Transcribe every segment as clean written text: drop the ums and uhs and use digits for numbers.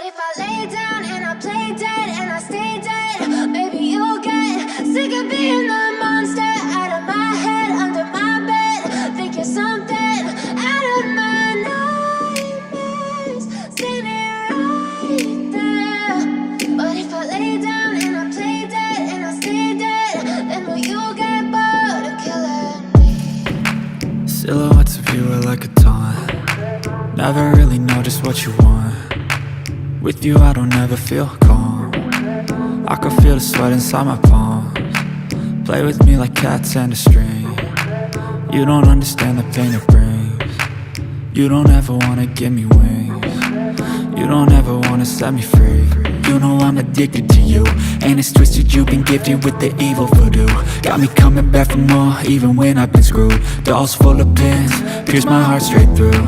if I lay down and I play dead and I stay dead, baby, you'll get sick of being the monster out of my head, under my bed. Think you're something out of my nightmares, standing right there. But if I lay down and I play dead and I stay dead, then will you get bored of killing me? Silhouettes of you are like a taunt. Never really know just what you want. With you I don't ever feel calm. I can feel the sweat inside my palms. Play with me like cats and a string. You don't understand the pain it brings. You don't ever wanna give me wings. You don't ever wanna set me free. You know I'm addicted to you, and it's twisted, you've been gifted with the evil voodoo. Got me coming back for more, even when I've been screwed. Dolls full of pins, pierce my heart straight through.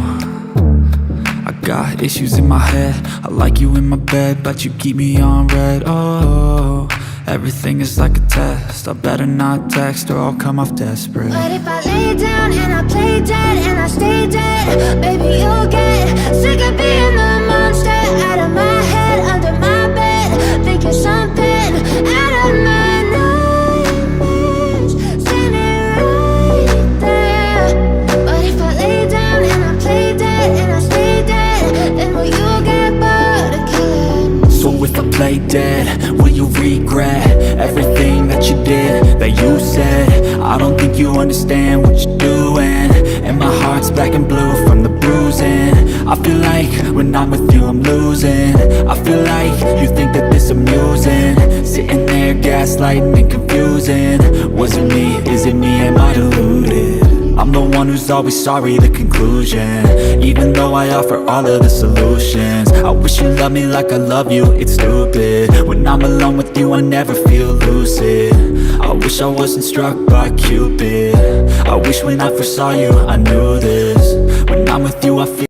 I got issues in my head, I like you in my bed, but you keep me on red. Oh, everything is like a test, I better not text or I'll come off desperate. But if I lay down and I play dead and I stay dead, baby, you'll get sick of being the monster out of my head, under my bed. Think you're something out of my nightmares, standing right there. But if I lay down and I play dead and I stay dead, then will you get bored of killing me? So if I play dead, will you regret everything that you did, that you said? I don't think you understand what you're doing, and my heart's black and blue from the bruising. I feel like when I'm with you I'm losing. I feel like you think that this amusing, sitting there gaslighting and confusing. Was it me? Is it me? Am I deluded? I'm the one who's always sorry, the conclusion, even though I offer all of the solutions. I wish you loved me like I love you, it's stupid. When I'm alone with you I never feel lucid. I wish I wasn't struck by Cupid. I wish when I first saw you I knew this. When I'm with you I feel